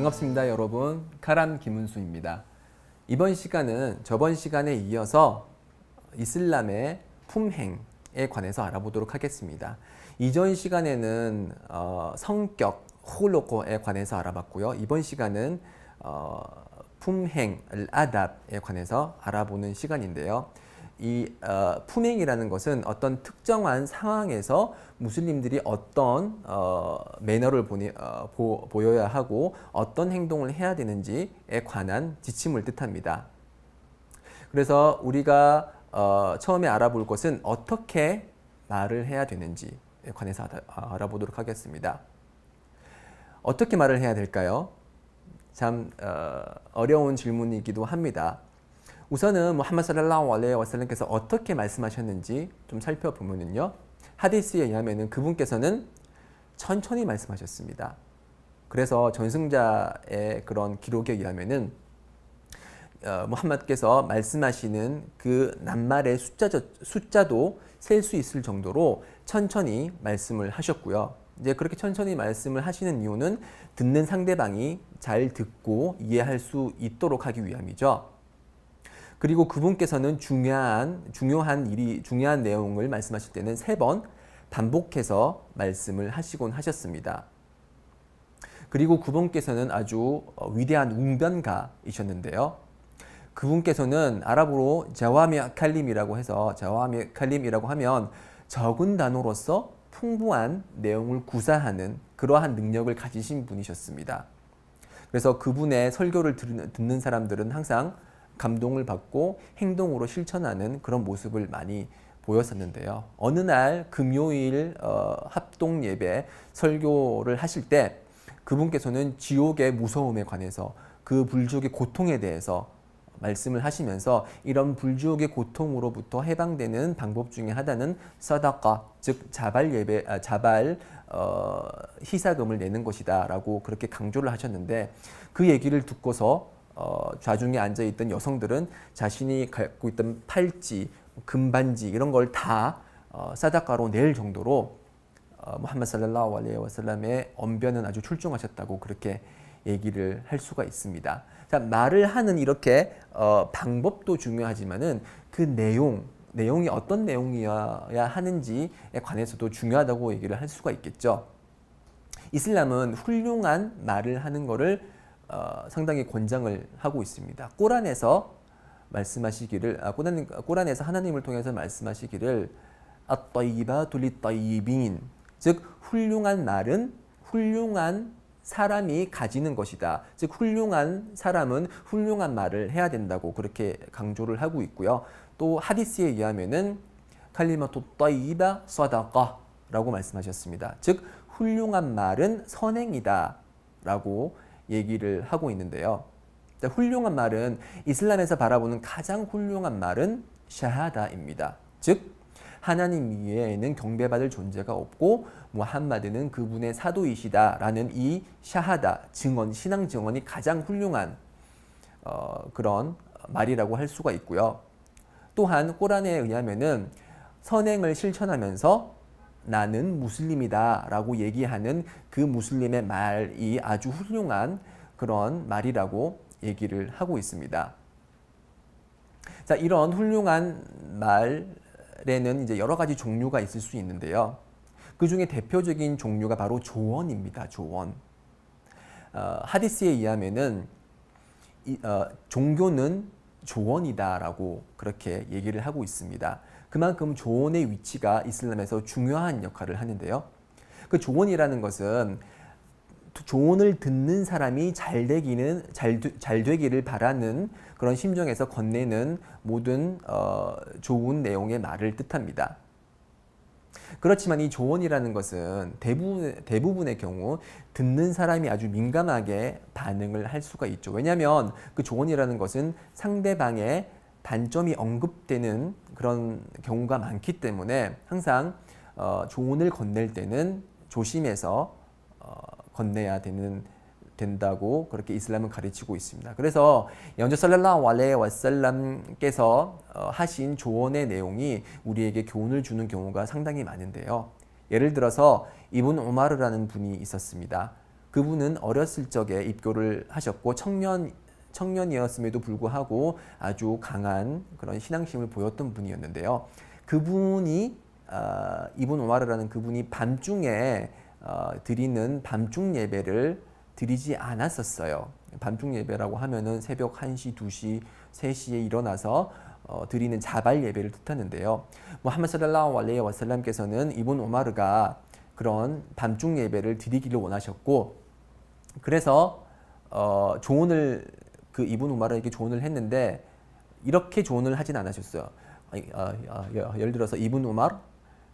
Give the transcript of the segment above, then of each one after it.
반갑습니다, 여러분. 카람 김은수입니다. 이번 시간은 저번 시간에 이어서 이슬람의 품행에 관해서 알아보도록 하겠습니다. 이전 시간에는 성격, 홀로코에 관해서 알아봤고요. 이번 시간은 품행, 아답에 관해서 알아보는 시간인데요. 이 품행이라는 것은 어떤 특정한 상황에서 무슬림들이 어떤 매너를 보여야 하고 어떤 행동을 해야 되는지에 관한 지침을 뜻합니다. 그래서 우리가 처음에 알아볼 것은 어떻게 말을 해야 되는지에 관해서 알아보도록 하겠습니다. 어떻게 말을 해야 될까요? 참 어려운 질문이기도 합니다. 우선은 무함마드 살랄라후 알레이히 와살람께서 어떻게 말씀하셨는지 좀 살펴보면요. 하디스에 의하면 그분께서는 천천히 말씀하셨습니다. 그래서 전승자의 그런 기록에 의하면은 무함마드께서 말씀하시는 그 낱말의 숫자도 셀 수 있을 정도로 천천히 말씀을 하셨고요. 이제 그렇게 천천히 말씀을 하시는 이유는 듣는 상대방이 잘 듣고 이해할 수 있도록 하기 위함이죠. 그리고 그분께서는 중요한 내용을 말씀하실 때는 3번 반복해서 말씀을 하시곤 하셨습니다. 그리고 그분께서는 아주 위대한 웅변가이셨는데요. 그분께서는 아랍어로 자와미 칼림이라고 해서 자와미 칼림이라고 하면 적은 단어로서 풍부한 내용을 구사하는 그러한 능력을 가지신 분이셨습니다. 그래서 그분의 설교를 듣는 사람들은 항상 감동을 받고 행동으로 실천하는 그런 모습을 많이 보였었는데요. 어느 날 금요일 합동 예배 설교를 하실 때 그분께서는 지옥의 무서움에 관해서 그 불지옥의 고통에 대해서 말씀을 하시면서 이런 불지옥의 고통으로부터 해방되는 방법 중에 하나는 사다카, 즉 자발 희사금을 내는 것이다라고 그렇게 강조를 하셨는데 그 얘기를 듣고서 좌중에 앉아있던 여성들은 자신이 갖고 있던 팔찌, 금반지 이런 걸 다 사다카로 낼 정도로 무함마드 살랄라후 알레이히 와살람의 언변은 아주 출중하셨다고 그렇게 얘기를 할 수가 있습니다. 자, 말을 하는 이렇게 방법도 중요하지만은 그 내용이 어떤 내용이어야 하는지에 관해서도 중요하다고 얘기를 할 수가 있겠죠. 이슬람은 훌륭한 말을 하는 것을 상당히 권장을 하고 있습니다. 꼬란에서 말씀하시기를 꼬란에서 하나님을 통해서 말씀하시기를 앗-따이바투 lit-따이빈, 즉 훌륭한 말은 훌륭한 사람이 가지는 것이다. 즉 훌륭한 사람은 훌륭한 말을 해야 된다고 그렇게 강조를 하고 있고요. 또 하디스에 의하면은 칼리마투 따이바 사다카라고 말씀하셨습니다. 즉 훌륭한 말은 선행이다라고 얘기를 하고 있는데요. 훌륭한 말은 이슬람에서 바라보는 가장 훌륭한 말은 샤하다입니다. 즉 하나님 이외에는 경배받을 존재가 없고 무함마드는 그분의 사도이시다라는 이 샤하다 증언, 신앙 증언이 가장 훌륭한 그런 말이라고 할 수가 있고요. 또한 꼬란에 의하면은 선행을 실천하면서 나는 무슬림이다 라고 얘기하는 그 무슬림의 말이 아주 훌륭한 그런 말이라고 얘기를 하고 있습니다. 자, 이런 훌륭한 말에는 이제 여러 가지 종류가 있을 수 있는데요. 그 중에 대표적인 종류가 바로 조언입니다. 조언. 하디스에 의하면은 종교는 조언이다라고 그렇게 얘기를 하고 있습니다. 그만큼 조언의 위치가 이슬람에서 중요한 역할을 하는데요. 그 조언이라는 것은 조언을 듣는 사람이 잘 되기를 바라는 그런 심정에서 건네는 모든 좋은 내용의 말을 뜻합니다. 그렇지만 이 조언이라는 것은 대부분의 경우 듣는 사람이 아주 민감하게 반응을 할 수가 있죠. 왜냐하면 그 조언이라는 것은 상대방의 단점이 언급되는 그런 경우가 많기 때문에 항상 조언을 건넬 때는 조심해서 건네야 된다고 그렇게 이슬람은 가르치고 있습니다. 그래서 연주 살랄라후 알레이히 와살람께서 하신 조언의 내용이 우리에게 교훈을 주는 경우가 상당히 많은데요. 예를 들어서 이븐 우마르라는 분이 있었습니다. 그분은 어렸을 적에 입교를 하셨고 청년이었음에도 불구하고 아주 강한 그런 신앙심을 보였던 분이었는데요. 그분이 이븐 오마르라는 그분이 밤중에 드리는 밤중 예배를 드리지 않았었어요. 밤중 예배라고 하면은 새벽 1시, 2시, 3시에 일어나서 드리는 자발 예배를 뜻하는데요. 무함마드 살랄라후 알레이히 와살람께서는 이븐 오마르가 그런 밤중 예배를 드리기를 원하셨고, 그래서 조언을 그 이븐 오마르에게 조언을 했는데 이렇게 조언을 하진 않으셨어요. 예를 들어서 이븐 오마르,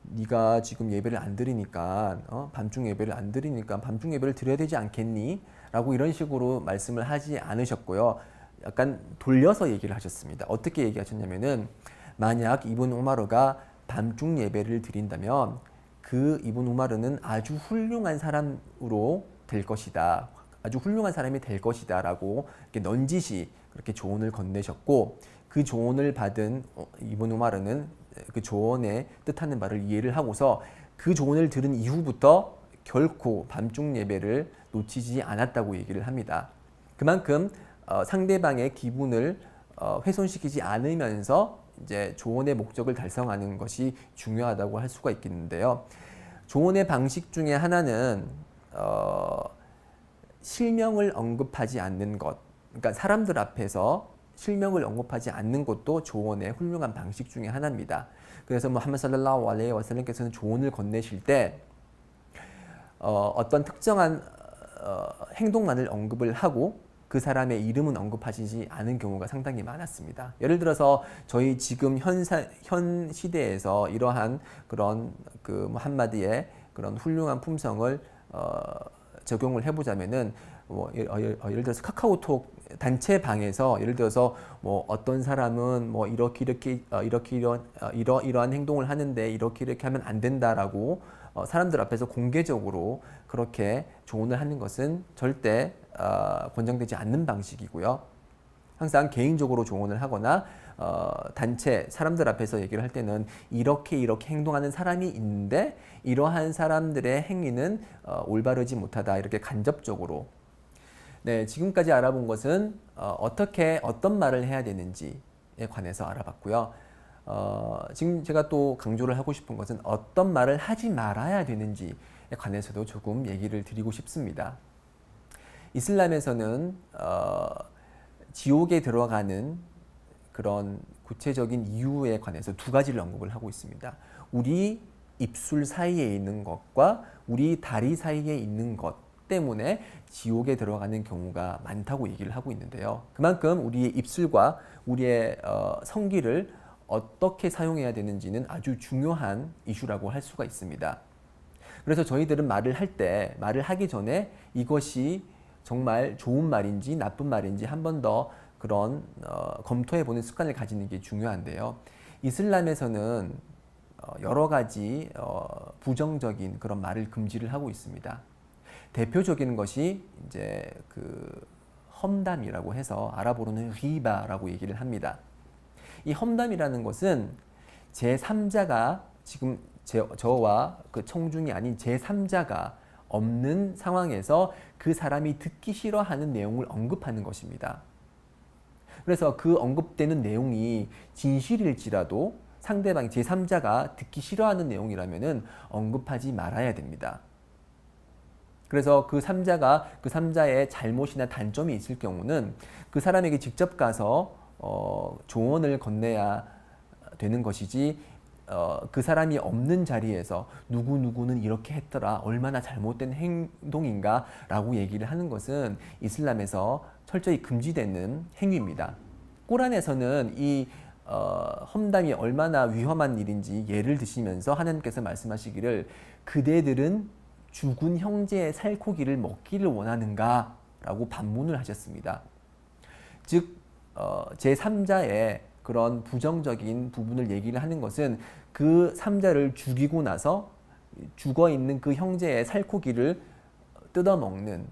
네가 지금 예배를 안 드리니까 밤중 예배를 안 드리니까 밤중 예배를 드려야 되지 않겠니? 라고 이런 식으로 말씀을 하지 않으셨고요. 약간 돌려서 얘기를 하셨습니다. 어떻게 얘기하셨냐면은 만약 이븐 오마르가 밤중 예배를 드린다면 그 이븐 오마르는 아주 훌륭한 사람으로 될 것이다. 아주 훌륭한 사람이 될 것이다 라고 이렇게 넌지시 그렇게 조언을 건네셨고, 그 조언을 받은 이븐 오마르는 그 조언의 뜻하는 바를 이해를 하고서 그 조언을 들은 이후부터 결코 밤중 예배를 놓치지 않았다고 얘기를 합니다. 그만큼 상대방의 기분을 훼손시키지 않으면서 이제 조언의 목적을 달성하는 것이 중요하다고 할 수가 있겠는데요. 조언의 방식 중에 하나는 실명을 언급하지 않는 것, 그러니까 사람들 앞에서 실명을 언급하지 않는 것도 조언의 훌륭한 방식 중에 하나입니다. 그래서 무함마드 살랄라후 알레이히 와살람께서는 조언을 건네실 때 어떤 특정한 행동만을 언급을 하고 그 사람의 이름은 언급하시지 않은 경우가 상당히 많았습니다. 예를 들어서 저희 지금 현 시대에서 이러한 그런 그 무함마드의 그런 훌륭한 품성을 적용을 해보자면은 예를 들어서 카카오톡 단체 방에서 예를 들어서 어떤 사람은 이러한 행동을 하는데 이렇게 하면 안 된다라고 사람들 앞에서 공개적으로 그렇게 조언을 하는 것은 절대 권장되지 않는 방식이고요. 항상 개인적으로 조언을 하거나 단체 사람들 앞에서 얘기를 할 때는 이렇게 행동하는 사람이 있는데 이러한 사람들의 행위는 올바르지 못하다, 이렇게 간접적으로. 네, 지금까지 알아본 것은 어떤 말을 해야 되는지에 관해서 알아봤고요. 지금 제가 또 강조를 하고 싶은 것은 어떤 말을 하지 말아야 되는지에 관해서도 조금 얘기를 드리고 싶습니다. 이슬람에서는 지옥에 들어가는 그런 구체적인 이유에 관해서 두 가지를 언급을 하고 있습니다. 우리 입술 사이에 있는 것과 우리 다리 사이에 있는 것 때문에 지옥에 들어가는 경우가 많다고 얘기를 하고 있는데요. 그만큼 우리의 입술과 우리의 성기를 어떻게 사용해야 되는지는 아주 중요한 이슈라고 할 수가 있습니다. 그래서 저희들은 말을 하기 전에 이것이 정말 좋은 말인지 나쁜 말인지 한 번 더 그런 검토해보는 습관을 가지는 게 중요한데요. 이슬람에서는 여러 가지 부정적인 그런 말을 금지를 하고 있습니다. 대표적인 것이 이제 그 험담이라고 해서 아랍어로는 리바라고 얘기를 합니다. 이 험담이라는 것은 제3자가 지금 저와 그 청중이 아닌 제3자가 없는 상황에서 그 사람이 듣기 싫어하는 내용을 언급하는 것입니다. 그래서 그 언급되는 내용이 진실일지라도 상대방 제3자가 듣기 싫어하는 내용이라면은 언급하지 말아야 됩니다. 그래서 그 3자의 잘못이나 단점이 있을 경우는 그 사람에게 직접 가서 조언을 건네야 되는 것이지, 그 사람이 없는 자리에서 누구누구는 이렇게 했더라, 얼마나 잘못된 행동인가 라고 얘기를 하는 것은 이슬람에서 철저히 금지되는 행위입니다. 꾸란에서는 이 험담이 얼마나 위험한 일인지 예를 드시면서 하나님께서 말씀하시기를 그대들은 죽은 형제의 살코기를 먹기를 원하는가? 라고 반문을 하셨습니다. 즉 제3자의 그런 부정적인 부분을 얘기를 하는 것은 그 3자를 죽이고 나서 죽어있는 그 형제의 살코기를 뜯어먹는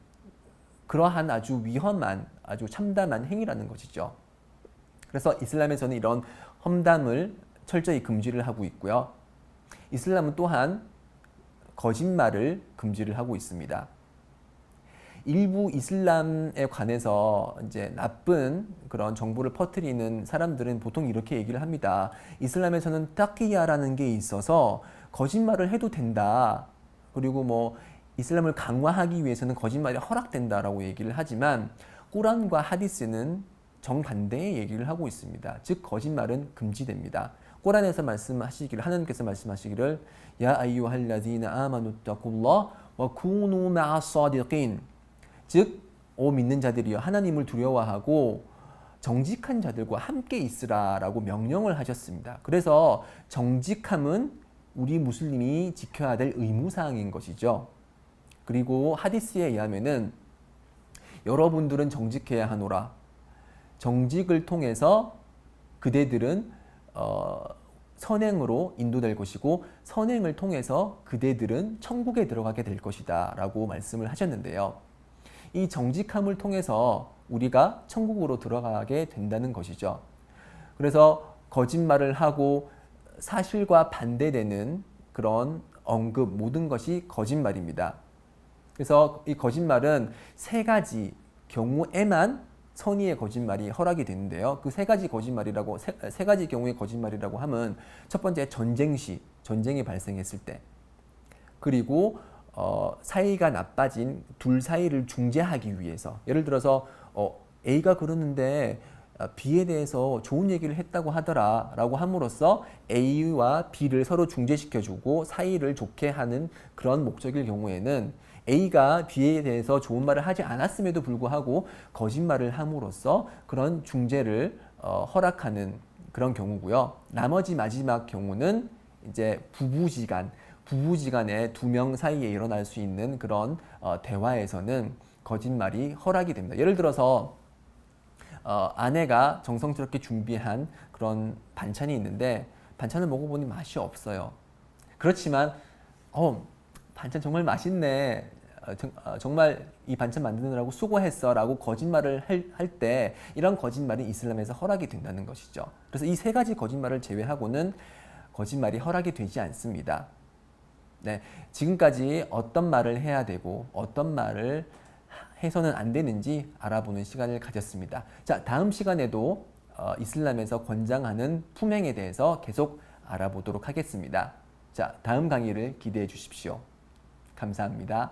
그러한 아주 위험한, 아주 참담한 행위라는 것이죠. 그래서 이슬람에서는 이런 험담을 철저히 금지를 하고 있고요. 이슬람은 또한 거짓말을 금지를 하고 있습니다. 일부 이슬람에 관해서 이제 나쁜 그런 정보를 퍼뜨리는 사람들은 보통 이렇게 얘기를 합니다. 이슬람에서는 타키야라는 게 있어서 거짓말을 해도 된다. 그리고 뭐 이슬람을 강화하기 위해서는 거짓말이 허락된다라고 얘기를 하지만 꾸란과 하디스는 정반대의 얘기를 하고 있습니다. 즉 거짓말은 금지됩니다. 꾸란에서 말씀하시기를 하나님께서 말씀하시기를 야 아이유할라디나 아마누따꿀라 와 쿠누 마사디긴 즉 오 믿는 자들이여 하나님을 두려워하고 정직한 자들과 함께 있으라라고 명령을 하셨습니다. 그래서 정직함은 우리 무슬림이 지켜야 될 의무사항인 것이죠. 그리고 하디스에 의하면은 여러분들은 정직해야 하노라. 정직을 통해서 그대들은 선행으로 인도될 것이고 선행을 통해서 그대들은 천국에 들어가게 될 것이다 라고 말씀을 하셨는데요. 이 정직함을 통해서 우리가 천국으로 들어가게 된다는 것이죠. 그래서 거짓말을 하고 사실과 반대되는 그런 언급 모든 것이 거짓말입니다. 그래서 이 거짓말은 세 가지 경우에만 선의의 거짓말이 허락이 되는데요. 그 세 가지 거짓말이라고 세 가지 경우의 거짓말이라고 하면 첫 번째 전쟁 시 전쟁이 발생했을 때 그리고 사이가 나빠진 둘 사이를 중재하기 위해서 예를 들어서 A가 그러는데 B에 대해서 좋은 얘기를 했다고 하더라 라고 함으로써 A와 B를 서로 중재시켜주고 사이를 좋게 하는 그런 목적일 경우에는 A가 B에 대해서 좋은 말을 하지 않았음에도 불구하고 거짓말을 함으로써 그런 중재를 허락하는 그런 경우고요. 나머지 마지막 경우는 이제 부부지간에 두 명 사이에 일어날 수 있는 그런 대화에서는 거짓말이 허락이 됩니다. 예를 들어서 아내가 정성스럽게 준비한 그런 반찬이 있는데 반찬을 먹어보니 맛이 없어요. 그렇지만 반찬 정말 맛있네. 정말 이 반찬 만드느라고 수고했어 라고 거짓말을 할 때 이런 거짓말이 이슬람에서 허락이 된다는 것이죠. 그래서 이 세 가지 거짓말을 제외하고는 거짓말이 허락이 되지 않습니다. 네, 지금까지 어떤 말을 해야 되고 어떤 말을 해서는 안 되는지 알아보는 시간을 가졌습니다. 자, 다음 시간에도 이슬람에서 권장하는 품행에 대해서 계속 알아보도록 하겠습니다. 자, 다음 강의를 기대해 주십시오. 감사합니다.